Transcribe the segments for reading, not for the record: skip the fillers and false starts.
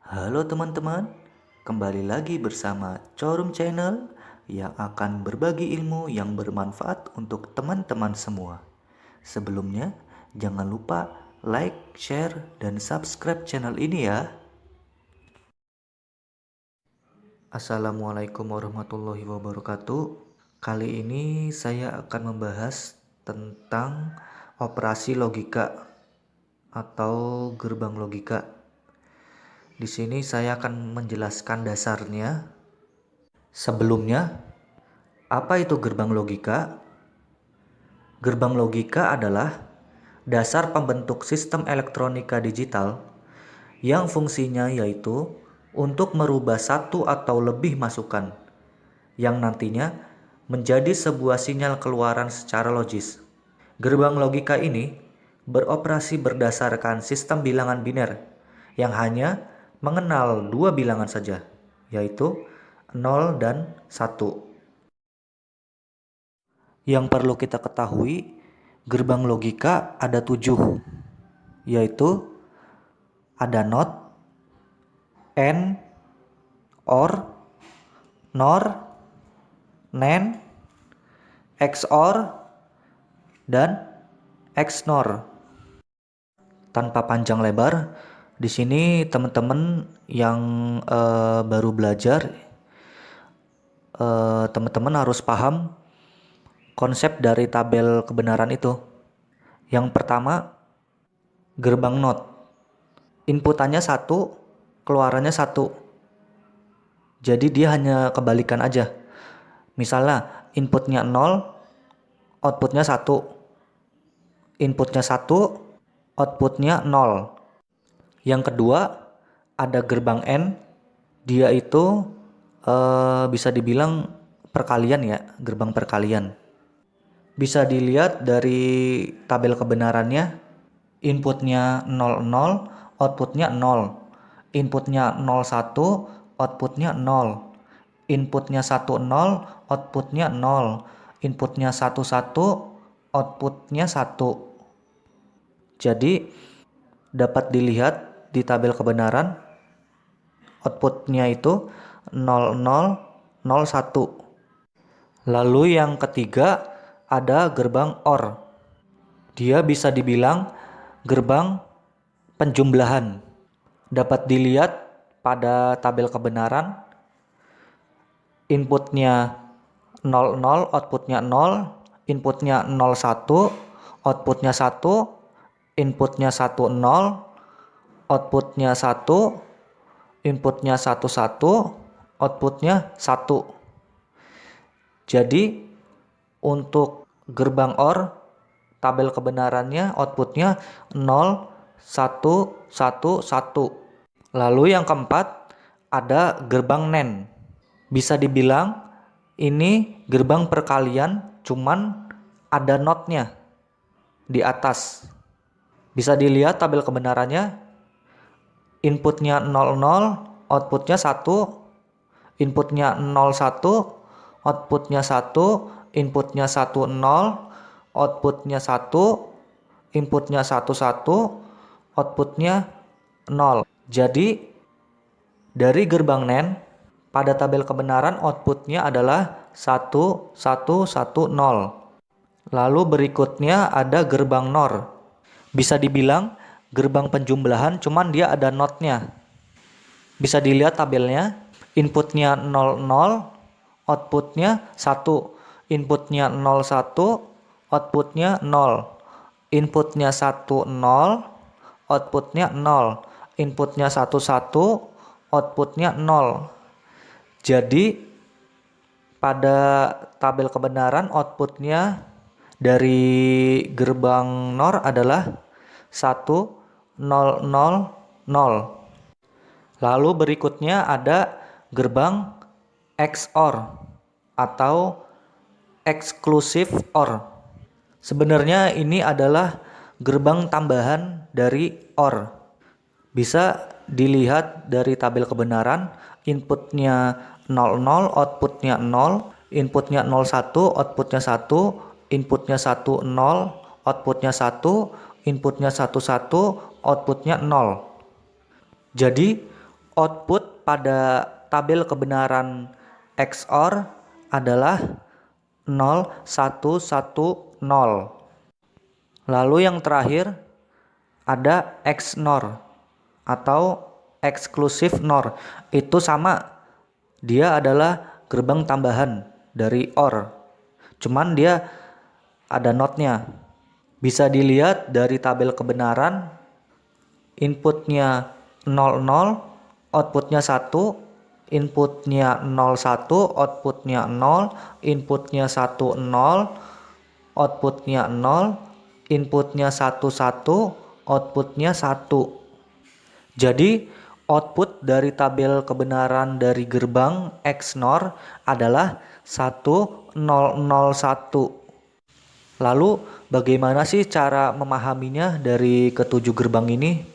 Halo teman-teman, kembali lagi bersama Corum Channel yang akan berbagi ilmu yang bermanfaat untuk teman-teman semua. Sebelumnya, jangan lupa like, share, dan subscribe channel ini ya. Assalamualaikum warahmatullahi wabarakatuh. Kali ini saya akan membahas tentang operasi logika atau gerbang logika. Di sini saya akan menjelaskan dasarnya. Sebelumnya, apa itu gerbang logika? Gerbang logika adalah dasar pembentuk sistem elektronika digital yang fungsinya yaitu untuk merubah satu atau lebih masukan yang nantinya menjadi sebuah sinyal keluaran secara logis. Gerbang logika ini beroperasi berdasarkan sistem bilangan biner yang hanya mengenal dua bilangan saja, yaitu 0 dan 1. Yang perlu kita ketahui, gerbang logika ada 7, yaitu ada NOT, AND, OR, NOR, NAND, XOR, dan XNOR. Tanpa panjang lebar, di sini teman-teman yang baru belajar, teman-teman harus paham konsep dari tabel kebenaran itu. Yang pertama, gerbang NOT. Inputannya 1, keluarannya 1. Jadi dia hanya kebalikan aja. Misalnya inputnya 0, outputnya 1. Inputnya 1, outputnya 0. Yang kedua, ada gerbang AND. Dia itu bisa dibilang perkalian ya, gerbang perkalian. Bisa dilihat dari tabel kebenarannya, inputnya 00, outputnya 0. Inputnya 01, outputnya 0. Inputnya 10, outputnya 0. Inputnya 11, outputnya 1. Jadi dapat dilihat di tabel kebenaran, outputnya itu 0001. Lalu yang ketiga ada gerbang OR. Dia bisa dibilang gerbang penjumlahan. Dapat dilihat pada tabel kebenaran, inputnya 00, outputnya 0, inputnya 01, outputnya 1, inputnya 10, outputnya 1, inputnya 11, outputnya 1. Jadi untuk gerbang OR, tabel kebenarannya outputnya 0, 1, 1, 1. Lalu yang keempat ada gerbang NAND. Bisa dibilang ini gerbang perkalian, cuman ada notnya di atas. Bisa dilihat tabel kebenarannya, inputnya 00, outputnya 1, inputnya 01, outputnya 1, inputnya 10, outputnya 1, inputnya 11, outputnya 0. Jadi dari gerbang NAND pada tabel kebenaran outputnya adalah 1, 1, 1, 0. Lalu berikutnya ada gerbang NOR. Bisa dibilang gerbang penjumlahan, cuman dia ada notnya. Bisa dilihat tabelnya, inputnya 00, outputnya 1. Inputnya 01, outputnya 0. Inputnya 10, outputnya 0. Inputnya 11, outputnya 0. Jadi pada tabel kebenaran outputnya dari gerbang NOR adalah 1, 0, 0, 0. Lalu berikutnya ada gerbang XOR atau exclusive OR. Sebenarnya ini adalah gerbang tambahan dari OR. Bisa dilihat dari tabel kebenaran, inputnya 00, outputnya 0, inputnya 01, outputnya 1, inputnya 10, outputnya 1, inputnya 11, outputnya 0. Jadi output pada tabel kebenaran XOR adalah 0, 1, 1, 0. Lalu yang terakhir ada XNOR atau eksklusif NOR. Itu sama, dia adalah gerbang tambahan dari OR. Cuman dia ada notnya. Bisa dilihat dari tabel kebenaran, inputnya 00, outputnya 1, inputnya 01, outputnya 0, inputnya 10, outputnya 0, inputnya 11, outputnya 1. Jadi output dari tabel kebenaran dari gerbang XNOR adalah 1001. Lalu bagaimana sih cara memahaminya dari ketujuh gerbang ini?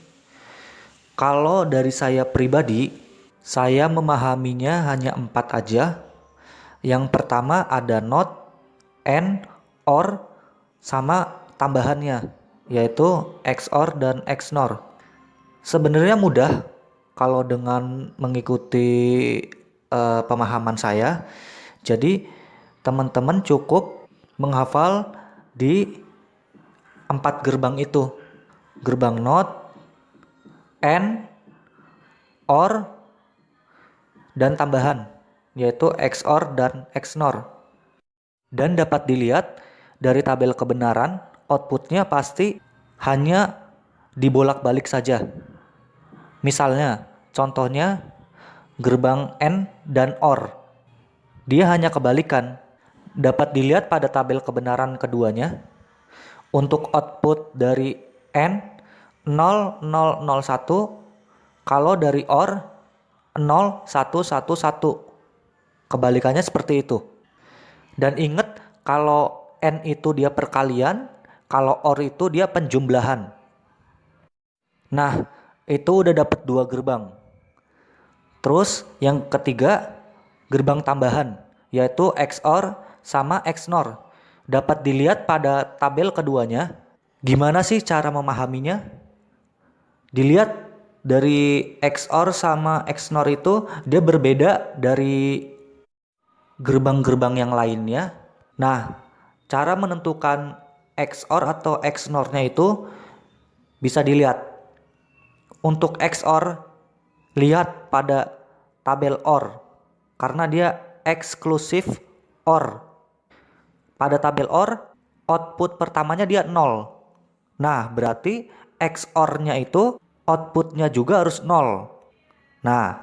Kalau dari saya pribadi, saya memahaminya hanya 4 aja. Yang pertama ada NOT, AND, OR, sama tambahannya, yaitu XOR dan XNOR. Sebenarnya mudah kalau dengan mengikuti pemahaman saya. Jadi teman-teman cukup menghafal di 4 gerbang itu. Gerbang NOT, AND, OR, dan tambahan, yaitu XOR dan XNOR. Dan dapat dilihat dari tabel kebenaran, outputnya pasti hanya dibolak-balik saja. Misalnya, contohnya gerbang AND dan OR. Dia hanya kebalikan. Dapat dilihat pada tabel kebenaran keduanya. Untuk output dari AND 0001, kalau dari OR 0111. Kebalikannya seperti itu. Dan ingat, kalau AND itu dia perkalian, kalau OR itu dia penjumlahan. Nah, itu udah dapat 2 gerbang. Terus yang ketiga, gerbang tambahan, yaitu XOR sama XNOR. Dapat dilihat pada tabel keduanya. Gimana sih cara memahaminya? Dilihat dari XOR sama XNOR itu dia berbeda dari gerbang-gerbang yang lainnya. Nah, cara menentukan XOR atau XNOR-nya itu bisa dilihat. Untuk XOR, lihat pada tabel OR karena dia eksklusif OR. Pada tabel OR, output pertamanya dia 0. Nah, berarti XOR-nya itu outputnya juga harus 0. Nah,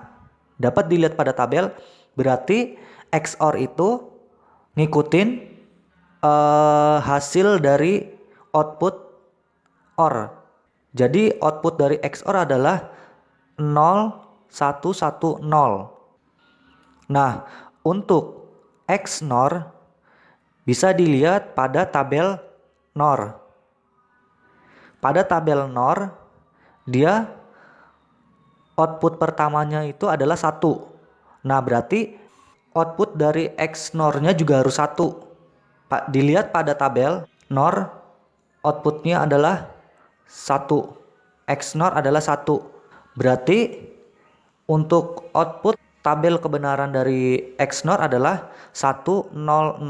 dapat dilihat pada tabel, berarti XOR itu ngikutin hasil dari output OR. Jadi output dari XOR adalah 0110. Nah, untuk XNOR bisa dilihat pada tabel NOR. Pada tabel NOR, dia output pertamanya itu adalah 1. Nah, berarti output dari XNOR-nya juga harus 1. Dilihat pada tabel NOR, outputnya adalah 1. XNOR adalah 1. Berarti untuk output tabel kebenaran dari XNOR adalah 1001.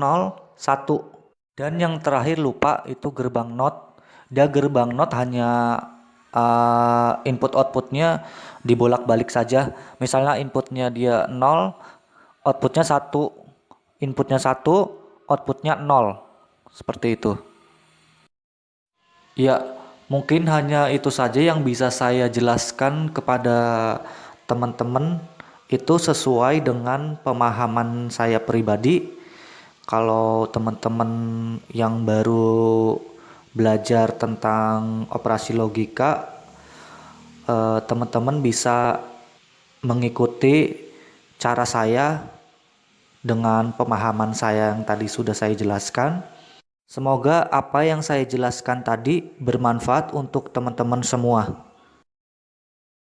Dan yang terakhir lupa, itu gerbang NOT. Dia gerbang NOT hanya input outputnya dibolak-balik saja. Misalnya inputnya dia 0, outputnya 1. Inputnya 1, outputnya 0. Seperti itu. Ya, mungkin hanya itu saja yang bisa saya jelaskan kepada teman-teman. Itu sesuai dengan pemahaman saya pribadi. Kalau teman-teman yang baru belajar tentang operasi logika, teman-teman bisa mengikuti cara saya dengan pemahaman saya yang tadi sudah saya jelaskan. Semoga apa yang saya jelaskan tadi bermanfaat untuk teman-teman semua.